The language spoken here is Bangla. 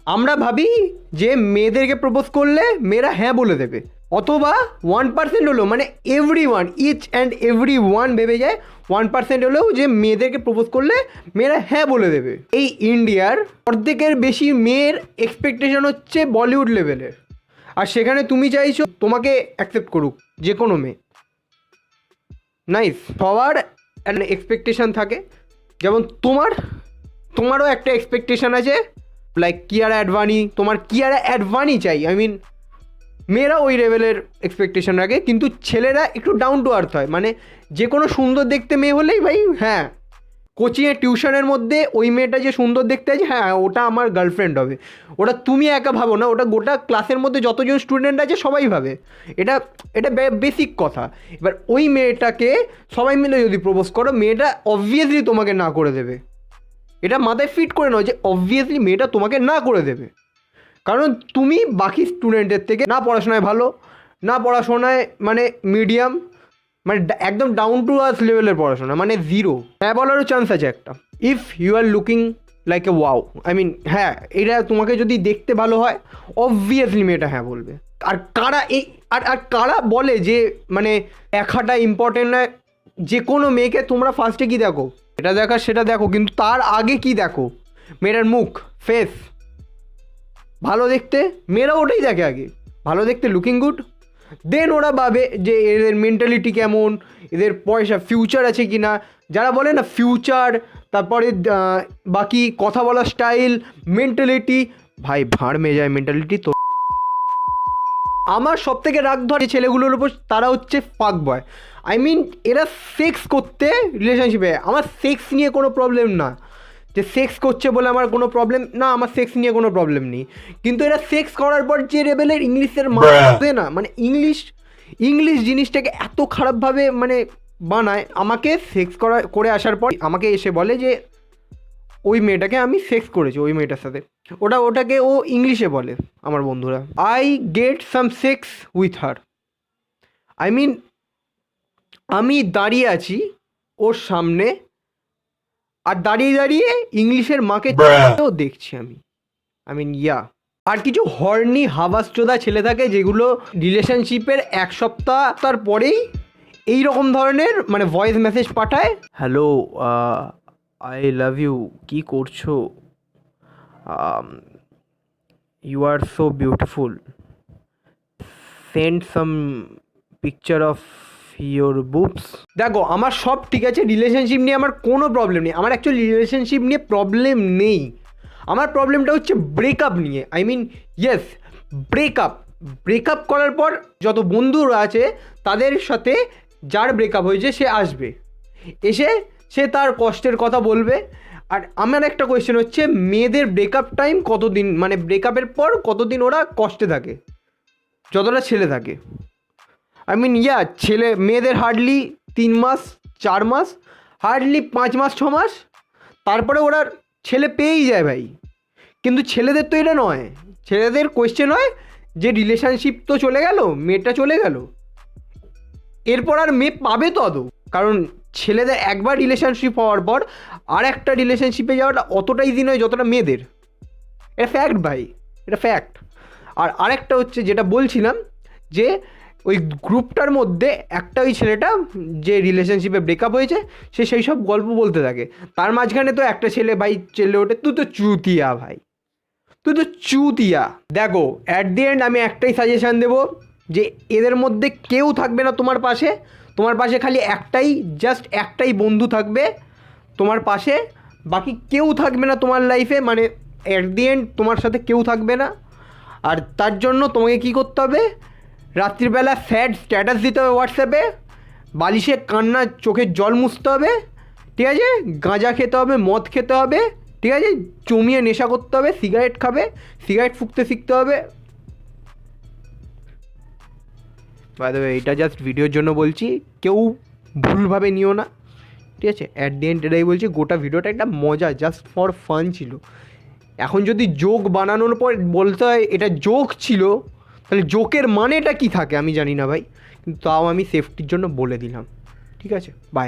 আমরা ভাবি যে মেয়েদেরকে প্রপোজ করলে মেয়েরা হ্যাঁ বলে দেবে, অথবা 1% হলেও, মানে everyone, each and every one ভেবে যায় 1% হলেও যে মেয়েদেরকে প্রপোজ করলে মেয়েরা হ্যাঁ বলে দেবে। এই ইন্ডিয়ার অর্ধেকের বেশি মেয়ের এক্সপেকটেশন হচ্ছে বলিউড লেভেলের, আর সেখানে তুমি চাইছো তোমাকে অ্যাকসেপ্ট করুক যে কোনো মেয়ে। নাইস, সবার একটা এক্সপেকটেশান থাকে, যেমন তোমারও একটা এক্সপেকটেশান আছে, লাইক কিয়ারা অ্যাডভানি, তোমার কিয়ারা অ্যাডভানি চাই, আই মিন মেয়েরা ওই লেভেলের এক্সপেকটেশন রাখে, কিন্তু ছেলেরা একটু ডাউন টু আর্থ হয়, মানে যে কোনো সুন্দর দেখতে মেয়ে হলেই ভাই হ্যাঁ, কোচিংয়ে টিউশনের মধ্যে ওই মেয়েটা যে সুন্দর দেখতে আছে হ্যাঁ ওটা আমার গার্লফ্রেন্ড হবে। ওটা তুমি একা ভাবো না, ওটা গোটা ক্লাসের মধ্যে যতজন স্টুডেন্ট আছে সবাই ভাবে। এটা এটা বেসিক কথা। এবার ওই মেয়েটাকে সবাই মিলে যদি প্রপোজ করো, মেয়েটা অবভিয়াসলি তোমাকে না করে দেবে। এটা মাথায় ফিট করে নাও যে অবভিয়াসলি মেয়েটা তোমাকে না করে দেবে, কারণ তুমি বাকি স্টুডেন্টের থেকে না পড়াশোনায় ভালো, না পড়াশোনায় মানে মিডিয়াম, মানে একদম ডাউন টু আর্থ লেভেলের পড়াশোনা, মানে জিরো। হ্যাঁ বলারও চান্স আছে একটা, if you are looking like a wow, I mean হ্যাঁ এটা তোমাকে যদি দেখতে ভালো হয় অবভিয়াসলি মেয়েটা হ্যাঁ বলবে। আর কারা এই আর কারা বলে যে মানে দেখাটা ইম্পর্টেন্ট নয়, যে কোনো মেয়েকে তোমরা ফার্স্টে কী দেখো, এটা দেখা সেটা দেখো, কিন্তু তার আগে কি দেখো, মেয়েটার মুখ, ফেস ভালো দেখতে, মেয়েরা ওটাই দেখে আগে, ভালো দেখতে, লুকিং গুড, দেন ওরা ভাবে যে এদের মেন্টালিটি কেমন, এদের পয়সা ফিউচার আছে কি না। যারা বলে না ফিউচার, তারপরে বাকি কথা বলার স্টাইল, মেন্টালিটি, ভাই ভাঁড় মেয়ে যায় মেন্টালিটি। তো আমার সব থেকে রাগ ধরে ছেলেগুলোর উপর, তারা হচ্ছে ফাক বয়। আই মিন এরা সেক্স করতে রিলেশনশিপে, আমার সেক্স নিয়ে কোনো প্রবলেম না, যে সেক্স করছে বলে আমার কোনো প্রবলেম না, আমার সেক্স নিয়ে কোনো প্রবলেম নেই, কিন্তু এরা সেক্স করার পর যে লেভেলের ইংলিশের মাঝে না, মানে ইংলিশ জিনিসটাকে এত খারাপভাবে মানে বানায়। আমাকে সেক্স করে আসার পর আমাকে এসে বলে যে ওই মেয়েটাকে আমি সেক্স করেছি ওই মেয়েটার সাথে, ওটাকে ও ইংলিশে বলে আমার বন্ধুরা, I get some sex with her. I mean আমি দাঁড়িয়ে আছি ওর সামনে, আর দাঁড়িয়ে দাঁড়িয়ে ইংলিশের মাকে দেখছি আমি, আই মিন ইয়া। আর কিছু হর্নি হাবাসচোদা ছেলে থাকে যেগুলো রিলেশনশিপের 1 সপ্তাহ তার পরেই এই রকম ধরনের মানে ভয়েস মেসেজ পাঠায়, হ্যালো আই লাভ ইউ, কী করছো, you are so beautiful, send some picture of your boobs. দেখো আমার সব ঠিক আছে, রিলেশনশিপ নিয়ে আমার কোনো প্রবলেম নেই, আমার অ্যাকচুয়ালি রিলেশনশিপ নিয়ে প্রবলেম নেই, আমার প্রবলেমটা হচ্ছে ব্রেকআপ নিয়ে। আই মিন ইয়েস, ব্রেকআপ করার পর যত বন্ধুরা আছে তাদের সাথে যার ব্রেকআপ হয়েছে সে আসবে, এসে সে তার কষ্টের কথা বলবে। আর আমার একটা কোয়েশ্চেন হচ্ছে, মেয়েদের ব্রেকআপ টাইম কতদিন, মানে ব্রেকআপের পর কতদিন ওরা কষ্টে থাকে যতটা ছেলে থাকে। আই মিন ইয়া, মেয়েদের হার্ডলি 3 মাস 4 মাস, হার্ডলি 5 মাস 6 মাস, তারপরে ওরা ছেলে পেয়েই যায় ভাই। কিন্তু ছেলেদের তো এটা নয়, ছেলেদের কোয়েশ্চেন হয় যে রিলেশনশিপ তো চলে গেল, মেয়েটা চলে গেল, এরপর আর মেয়ে পাবে তো আদৌ? কারণ ছেলেদের একবার রিলেশনশিপ হওয়ার পর আর একটা রিলেশনশিপে যাওয়াটা অতটাই ইজি নয় যতটা মেয়েদের, এটা ফ্যাক্ট ভাই, এটা ফ্যাক্ট। আর আরেকটা হচ্ছে যেটা বলছিলাম, যে ওই গ্রুপটার মধ্যে একটা ওই ছেলেটা যে রিলেশনশিপে ব্রেকআপ হয়েছে সে সেই সব গল্প বলতে থাকে, তার মাঝখানে তো একটা ছেলে ভাই চেলে ওঠে, তুই তো চুতিয়া ভাই, তুই তো চুতিয়া। দেখো অ্যাট দি এন্ড আমি একটাই সাজেশান দেবো, যে এদের মধ্যে কেউ থাকবে না তোমার পাশে খালি জাস্ট একটাই বন্ধু থাকবে তোমার পাশে, বাকি কেউ থাকবে না তোমার লাইফে, মানে অ্যাট দি এন্ড তোমার সাথে কেউ থাকবে না। আর তার জন্য তোমাকে কী করতে হবে, রাত্রিবেলা স্যাড স্ট্যাটাস দিতে হবে হোয়াটসঅ্যাপে, বালিশে কান্না চোখের জল মুছতে হবে, ঠিক আছে, গাঁজা খেতে হবে, মদ খেতে হবে, ঠিক আছে, জমিয়ে নেশা করতে হবে, সিগারেট খাবে, সিগারেট ফুঁকতে শিখতে হবে। বাই দ্য ওয়ে এটা জাস্ট ভিডিওর জন্য বলছি, কেউ ভুলভাবে নিও না, ঠিক আছে। অ্যাট দি এন্ড এটাই বলছি, গোটা ভিডিওটা একটা মজা, জাস্ট ফর ফান ছিল। এখন যদি জোক বানানোর পর বলতে হয় এটা জোক ছিল, তাহলে জোকের মানেটা কি থাকে আমি জানি না ভাই, কিন্তু তাও আমি সেফটির জন্য বলে দিলাম, ঠিক আছে, বাই।